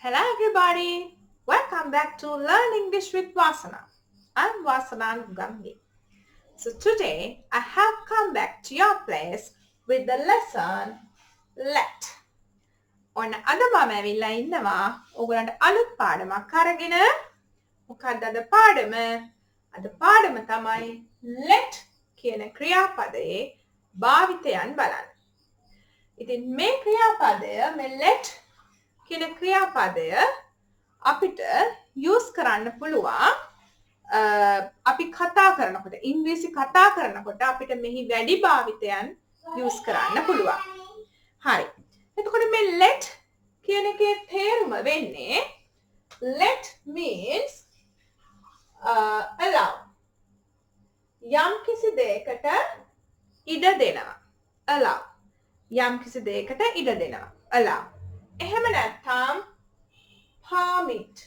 Hello everybody, welcome back to Learn English with Wasana. I'm Wasana Gambi. So today I have come back to your place with the lesson let. ඔන්න අද මම ඇවිල්ලා ඉන්නවා ඔයගලන්ට අලුත් පාඩමක් අරගෙන. මොකක්ද අද පාඩම? අද පාඩම තමයි let කියන ක්‍රියාපදයේ භාවිතයන් බලන්න. ඉතින් මේ ක්‍රියාපදය මේ let කියන ක්‍රියාපදය අපිට use කරන්න පුළුවන් අපි කතා කරනකොට ඉංග්‍රීසි කතා කරනකොට අපිට මෙහි වැඩි භාවිතයන් use කරන්න පුළුවන්. හරි. එතකොට මේ let කියන එකේ තේරුම වෙන්නේ let means allow. යම් කිසි දෙයකට ඉඩ දෙනවා. allow. යම් කිසි දෙයකට ඉඩ දෙනවා. allow. එහෙම නැත්නම් permit.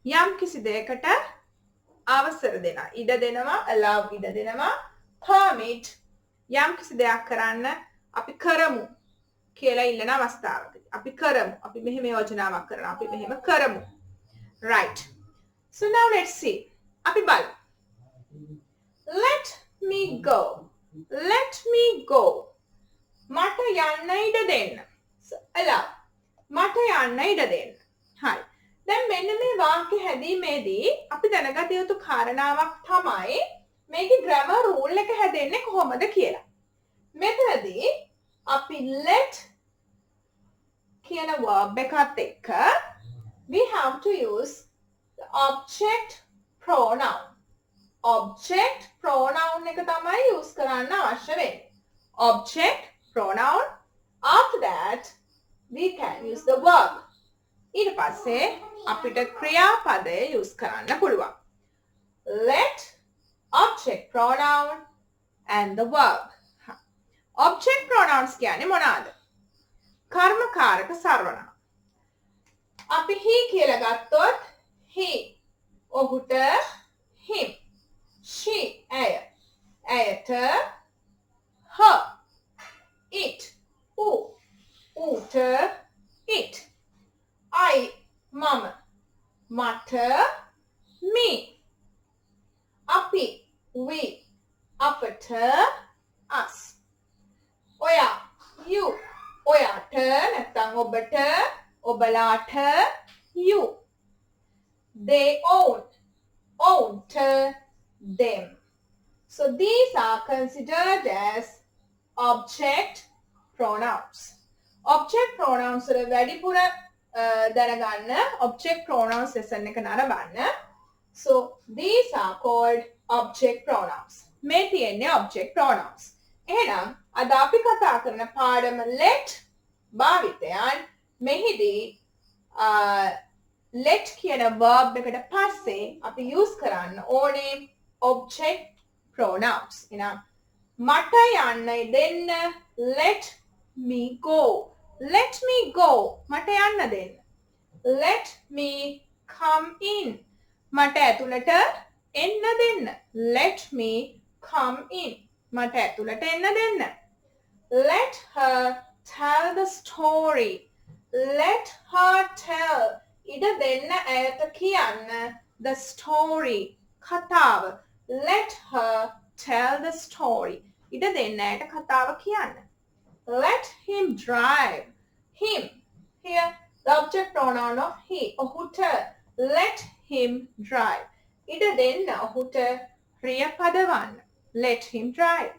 යම් කිසි දෙයකට අවසර දෙනවා. ඉඩ දෙනවා, allow ඉඩ දෙනවා. permit යම් කිසි දෙයක් කරන්න අපි කරමු කියලා ඉල්ලන අවස්ථාවකදී. අපි කරමු. අපි මෙහෙම යෝජනාවක් කරනවා. අපි මෙහෙම කරමු. Right. So now let's see. අපි බලමු. Let me go. Let me go. මට යන්න ඉඩ දෙන්න. allow. මට යන්න ඉඩ දෙන්න. හරි. දැන් මෙන්න මේ වාක්‍ය හැදීමේදී අපි දැනගත යුතු කාරණාවක් තමයි මේකේ grammar rule එක හැදෙන්නේ කොහොමද කියලා. මෙතනදී අපි let කියන verb එකත් එක්ක we have to use the object pronoun. object pronoun එක තමයි use කරන්න අවශ්‍ය වෙන්නේ. object pronoun. After that we can use the verb. ඊට පස්සේ අපිට ක්‍රියාපදය use කරන්න පුළුවන්. let, object pronoun and the verb. object pronouns කියන්නේ මොනවාද? කර්මකාරක සර්වනාම. අපි he කියලා ගත්තොත් he, ඔහුට him, she ඇය, ඇයට her, it, ඌට it, I මම, මට me, අපි we, අපට us, ඔයා you, ඔයාට නැත්නම් ඔබට ඔබලාට you, they own, ownට them. So these are considered as object pronouns. object pronouns වල වැඩිපුර දැනගන්න object pronouns lesson එක නරඹන්න. So these are called object pronouns. මේ තියෙන්නේ object pronouns. එහෙනම් අද අපි කතා කරන පාඩම let භාවිතයන් මෙහිදී let කියන verb එකට පස්සේ අපි use කරන්න ඕනේ object pronouns. එහෙනම් මට යන්න දෙන්න let me go. let me go. මට යන්න දෙන්න. let me come in. මට ඇතුළට එන්න දෙන්න. let me come in. මට ඇතුළට එන්න දෙන්න. let her tell the story. let her tell. ඉඩ දෙන්න ඇයට කියන්න the story. කතාව. let her tell the story. ඉඩ දෙන්න ඇයට කතාව කියන්න. let him drive. him. Here the object pronoun of he. ඔහුට let him drive. ඉඩ දෙන්න ඔහුට ක්‍රියාපදවන්න. let him drive.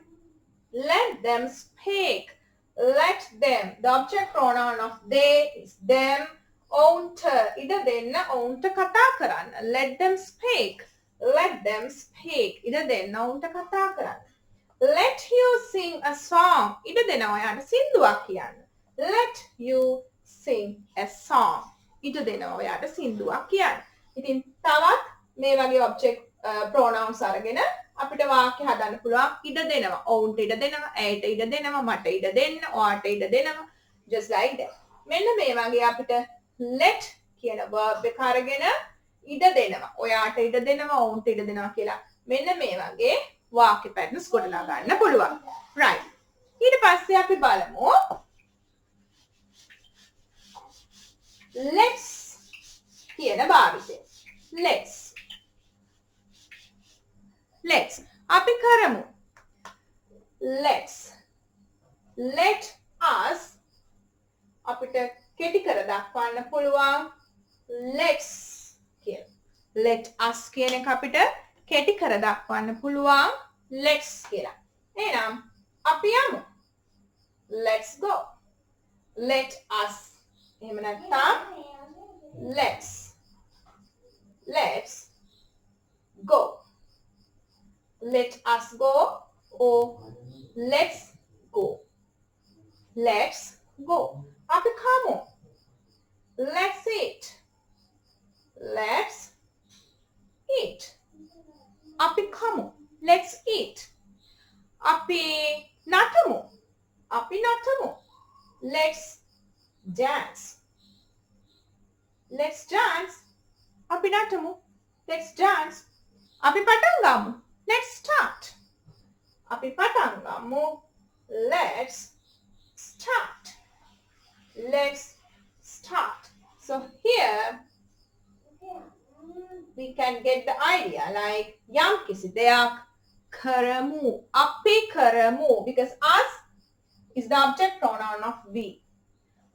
let them speak. let them. The object pronoun of they is them. ඔවුන්ට ඉඩ දෙන්න ඔවුන්ට කතා කරන්න. let them speak. let them speak. ඉඩ දෙන්න ඔවුන්ට කතා කරන්න. let you sing a song. ඉඩ දෙන්න ඔයාට සින්දුවක් කියන්න. let you sing a song. ඉඩ දෙන්න ඔයාට සින්දුවක් කියන්න. ඉතින් තවත් මේ වගේ object pronouns අරගෙන අපිට වාක්‍ය හදන්න පුළුවන්. ඉඩ දෙනවා. ඔවුන්ට ඉඩ දෙනවා. ඇයට ඉඩ දෙනවා. මට ඉඩ දෙන්න. ඔයාට ඉඩ දෙනවා. just like that. මෙන්න මේ වගේ අපිට let කියන verb එක අරගෙන ඉඩ දෙනවා. ඔයාට ඉඩ දෙනවා. ඔවුන්ට ඉඩ දෙනවා කියලා මෙන්න මේ වගේ වාක්‍ය patterns ගොඩනගා ගන්න පුළුවන්. right. ඊට පස්සේ අපි බලමු let's කියන භාවිතය. let's අපි කරමු. let us අපිට කෙටි කර දක්වන්න පුළුවන් let's කියලා. let us කියන එක අපිට කෙටි කර දක්වන්න පුළුවන් let's කියලා. එහෙනම් අපි යමු. let's go. let us. එහෙම නැත්නම් let's go. let us go or let's go. let's go. අපි කමු. let's eat. let's eat. අපි කමු. let's eat. අපි නටමු. අපි නටමු. let's dance. let's dance. අපි නටමු. let's dance. අපි පටන් ගමු. let's start. අපි පටන් ගමු. let's start. let's start. So here we can get the idea like yam kisi deyak karamu, api karamu, because us is the object pronoun of we.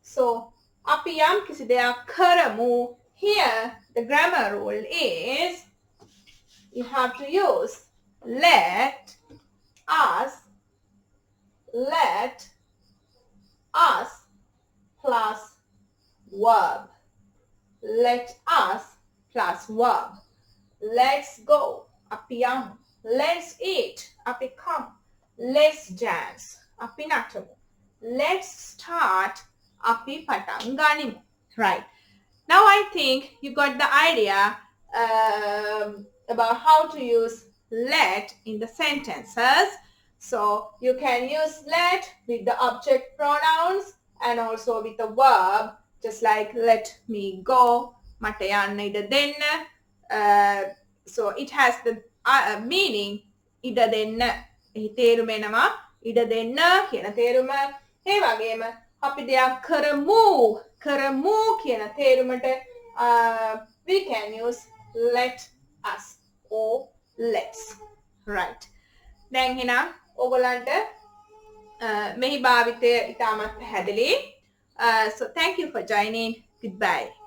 So api yam kisi deyak karamu. Here the grammar rule is you have to use let us plus verb. let us plus verb. let's go. Api yam. let's eat. Api come. let's dance. Api natamu. let's start. Api patan ganimu. Right. Now I think you got the idea about how to use let in the sentences. So you can use let with the object pronouns and also with the verb, just like let me go, මට යන්න ඉඩ දෙන්න. So it has the meaning ඉඩ දෙන්න. එහි තේරුම එනවා ඉඩ දෙන්න කියන තේරුම. ඒ වගේම අපි දෙයක් කරමු කියන තේරුමට we can use let us or let's. Right. දැන් එහෙනම් ඔයගලන්ට මෙහි භාවිතය ඉතාමත් පැහැදිලි. So thank you for joining. Goodbye.